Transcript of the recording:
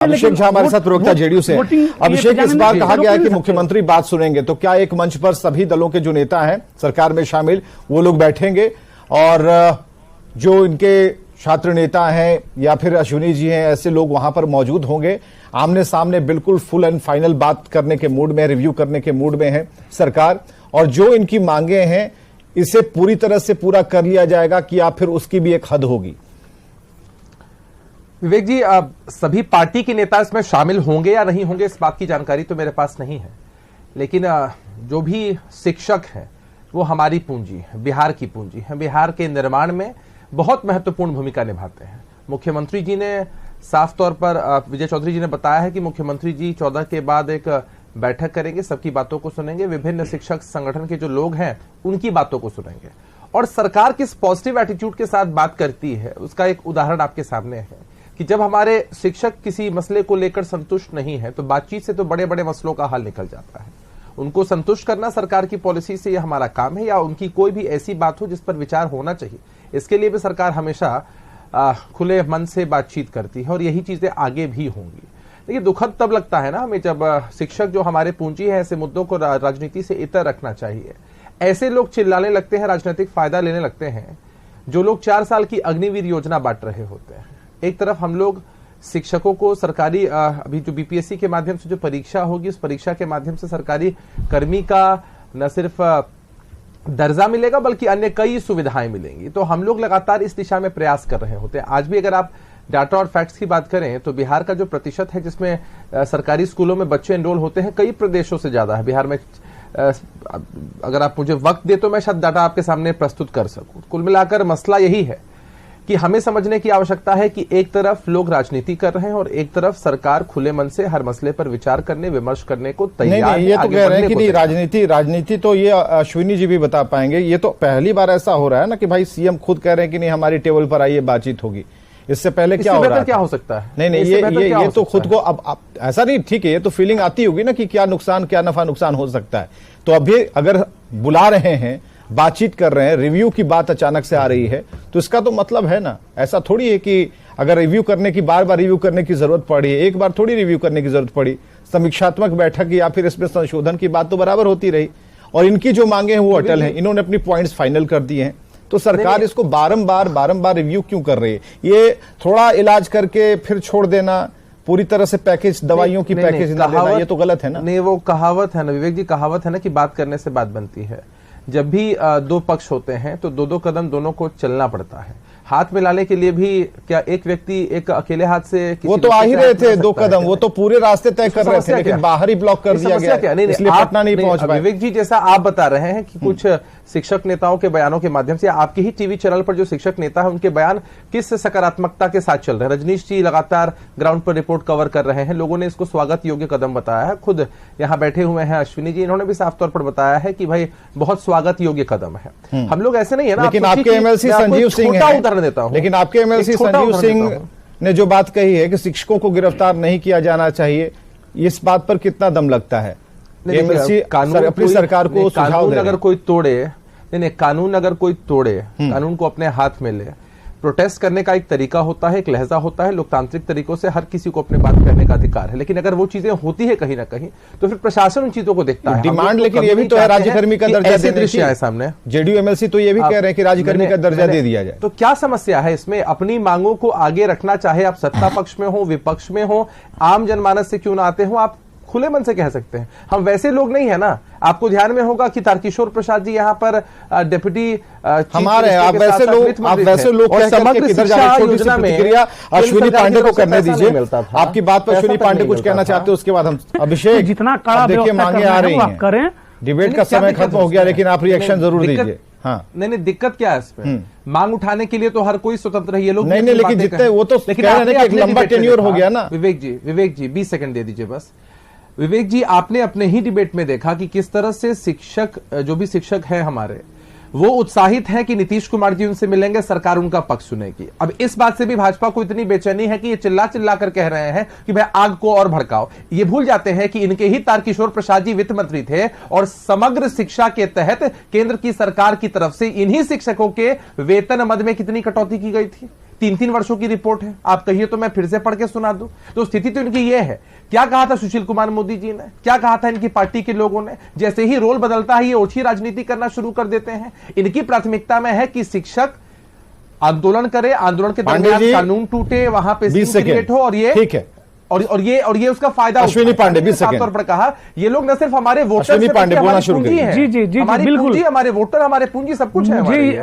अभिषेक झा हमारे साथ प्रवक्ता जेडीयू से। अभिषेक, इस बार कहा गया है कि मुख्यमंत्री बात सुनेंगे, तो क्या एक मंच पर सभी दलों के जो नेता हैं सरकार में शामिल वो लोग बैठेंगे और जो इनके छात्र नेता हैं या फिर अश्विनी जी हैं, ऐसे लोग वहां पर मौजूद होंगे, आमने सामने बिल्कुल फुल एंड फाइनल बात करने के मूड में, रिव्यू करने के मूड में है सरकार, और जो इनकी मांगे हैं इसे पूरी तरह से पूरा कर लिया जाएगा कि या फिर उसकी भी एक हद होगी? विवेक जी, सभी पार्टी के नेता इसमें शामिल होंगे या नहीं होंगे इस बात की जानकारी तो मेरे पास नहीं है, लेकिन जो भी शिक्षक हैं वो हमारी पूंजी है, बिहार की पूंजी है, बिहार के निर्माण में बहुत महत्वपूर्ण भूमिका निभाते हैं। मुख्यमंत्री जी ने साफ तौर पर, विजय चौधरी जी ने बताया है कि मुख्यमंत्री जी 14 के बाद एक बैठक करेंगे, सबकी बातों को सुनेंगे, विभिन्न शिक्षक संगठन के जो लोग हैं उनकी बातों को सुनेंगे, और सरकार किस पॉजिटिव एटीट्यूड के साथ बात करती है उसका एक उदाहरण आपके सामने है कि जब हमारे शिक्षक किसी मसले को लेकर संतुष्ट नहीं है तो बातचीत से तो बड़े बड़े मसलों का हल निकल जाता है। उनको संतुष्ट करना सरकार की पॉलिसी से ये हमारा काम है, या उनकी कोई भी ऐसी बात हो जिस पर विचार होना चाहिए, इसके लिए भी सरकार हमेशा खुले मन से बातचीत करती है और यही चीजें आगे भी होंगी। देखिए, दुखद तब लगता है ना हमें जब शिक्षक जो हमारे पूंजी है ऐसे मुद्दों को राजनीति से इतर रखना चाहिए, ऐसे लोग चिल्लाने लगते हैं, राजनीतिक फायदा लेने लगते हैं, जो लोग 4 साल की अग्निवीर योजना बांट रहे होते हैं। एक तरफ हम लोग शिक्षकों को सरकारी, अभी जो बीपीएससी के माध्यम से जो परीक्षा होगी उस परीक्षा के माध्यम से सरकारी कर्मी का न सिर्फ दर्जा मिलेगा बल्कि अन्य कई सुविधाएं मिलेंगी, तो हम लोग लगातार इस दिशा में प्रयास कर रहे होते हैं। आज भी अगर आप डाटा और फैक्ट्स की बात करें तो बिहार का जो प्रतिशत है जिसमें सरकारी स्कूलों में बच्चे एनरोल होते हैं कई प्रदेशों से ज्यादा है। बिहार में अगर आप मुझे वक्त दे तो मैं शायद डाटा आपके सामने प्रस्तुत कर सकूं। कुल मिलाकर मसला यही है कि हमें समझने की आवश्यकता है कि एक तरफ लोग राजनीति कर रहे हैं और एक तरफ सरकार खुले मन से हर मसले पर विचार करने, विमर्श करने को तैयार है। ये तो कह रहे हैं कि नहीं, राजनीति तो ये अश्विनी जी भी बता पाएंगे। ये तो पहली बार ऐसा हो रहा है ना कि भाई सीएम खुद कह रहे हैं कि नहीं हमारी टेबल पर आइए बातचीत होगी। इससे पहले क्या हो रहा है? क्या हो सकता है? नहीं, ये तो खुद को अब ऐसा नहीं, ठीक है, ये तो फीलिंग आती होगी ना कि क्या नुकसान, क्या नफा नुकसान हो सकता है। तो अभी अगर बुला रहे हैं, बातचीत कर रहे हैं, रिव्यू की बात अचानक से आ रही है, तो इसका तो मतलब है ना, ऐसा थोड़ी है कि अगर रिव्यू करने की, बार बार रिव्यू करने की जरूरत पड़ी है, एक बार थोड़ी रिव्यू करने की जरूरत पड़ी। समीक्षात्मक बैठक या फिर इसमें संशोधन की बात तो बराबर होती रही, और इनकी जो मांगे हैं वो अटल हैं, इन्होंने अपनी पॉइंट्स फाइनल कर दिए हैं। तो सरकार इसको बारंबार रिव्यू क्यों कर रही है? ये थोड़ा इलाज करके फिर छोड़ देना, पूरी तरह से पैकेज, दवाइयों की पैकेज ना देना, ये तो गलत है ना? नहीं, वो कहावत है ना विवेक जी, कहावत है ना कि बात करने से बात बनती है। जब भी दो पक्ष होते हैं तो दो कदम दोनों को चलना पड़ता है। हाथ मिलाने के लिए भी क्या एक व्यक्ति एक अकेले हाथ से, वो तो आ ही रहे थे 2 कदम, वो तो पूरे रास्ते तय कर रहे थे, लेकिन बाहर ही ब्लॉक कर दिया गया, इसलिए पटना नहीं पहुंच पाए। विवेक जी, जैसा आप बता रहे हैं कि कुछ शिक्षक नेताओं के बयानों के माध्यम से, आपके ही टीवी चैनल पर जो शिक्षक नेता है उनके बयान किस सकारात्मकता के साथ चल रहे हैं। रजनीश जी लगातार ग्राउंड पर रिपोर्ट कवर कर रहे हैं, लोगों ने इसको स्वागत योग्य कदम बताया है। खुद यहाँ बैठे हुए हैं अश्विनी जी, इन्होंने भी साफ तौर पर बताया है कि भाई बहुत स्वागत योग्य कदम है। हम लोग ऐसे नहीं है ना, लेकिन आपके एमएलसी संजीव सिंह, उदाहरण देता हूं, लेकिन आपके एमएलसी संजीव सिंह ने जो बात कही है कि शिक्षकों को गिरफ्तार नहीं किया जाना चाहिए, इस बात पर कितना दम लगता है? एमएलसी अपनी सरकार को सुझाव दे, अगर कोई तोड़े, नहीं, कानून अगर कोई तोड़े, कानून को अपने हाथ में ले, प्रोटेस्ट करने का एक तरीका होता है, एक लहजा होता है, लोकतांत्रिक तरीकों से हर किसी को अपनी बात करने का अधिकार है। लेकिन अगर वो चीजें होती है कहीं ना कहीं तो फिर प्रशासन उन चीजों को देखता है। डिमांड लेकिन ये भी तो है राज्यकर्मी का दर्जा देने की है सामने। जेडीयू एमएलसी तो ये भी कह रहे हैं कि राज्यकर्मी का दर्जा दे दिया जाए। तो क्या समस्या है इसमें? अपनी मांगों को आगे रखना, चाहे आप सत्ता पक्ष में हो, विपक्ष में हो, आम जनमानस से क्यों ना आते हो, आप खुले मन से कह सकते हैं। हम वैसे लोग नहीं है ना। आपको ध्यान में होगा कि तारकिशोर प्रसाद जी यहाँ पर डिप्टी हमारे, आप वैसे लोग और समग्र शिक्षा योजना में अश्विनी पांडे को करने दीजिए। आपकी बात पर अश्विनी पांडे कुछ कहना चाहते हैं, उसके बाद हम अभिषेक, जितना कड़ा देखिए मांगे आ रही हैं, डिबेट का समय खत्म हो गया, लेकिन आप रिएक्शन जरूर दीजिए। हाँ, नहीं, दिक्कत क्या है इसमें? मांग उठाने के लिए तो हर कोई स्वतंत्र है। ये लोग नहीं, लेकिन जितने वो तो कह रहे हैं कि एक लंबा टेन्योर हो गया ना। विवेक जी 20 सेकंड दे दीजिए बस। विवेक जी, आपने अपने ही डिबेट में देखा कि किस तरह से शिक्षक, जो भी शिक्षक हैं हमारे, वो उत्साहित हैं कि नीतीश कुमार जी उनसे मिलेंगे, सरकार उनका पक्ष सुनेगी। अब इस बात से भी भाजपा को इतनी बेचैनी है कि ये चिल्ला कर कह रहे हैं कि भाई आग को और भड़काओ। ये भूल जाते हैं कि इनके ही तारकिशोर प्रसाद जी वित्त मंत्री थे और समग्र शिक्षा के तहत केंद्र की सरकार की तरफ से इन्हीं शिक्षकों के वेतन मद में कितनी कटौती की गई थी। 3-3 वर्षों की रिपोर्ट है, आप कहिए तो मैं फिर से पढ़ के सुना दूं। तो स्थिति तो इनकी ये है। क्या कहा था सुशील कुमार मोदी जी ने, क्या कहा था इनकी पार्टी के लोगों ने? जैसे ही रोल बदलता है ये ओछी राजनीति करना शुरू कर देते हैं। इनकी प्राथमिकता में है कि शिक्षक आंदोलन करे, आंदोलन के दरमियान कानून टूटे, वहां पे सीन क्रिएट हो, और ये ठीक है, और ये उसका फायदा अश्विनी पांडे 20 साफ तौर पर कहा, ये लोग न सिर्फ हमारे वोटर अश्विनी पांडे बोलना शुरू है, जी, हमारी बिल्कुल। पूंजी, हमारे वोटर, हमारे पूंजी सब कुछ है हमारे लिए।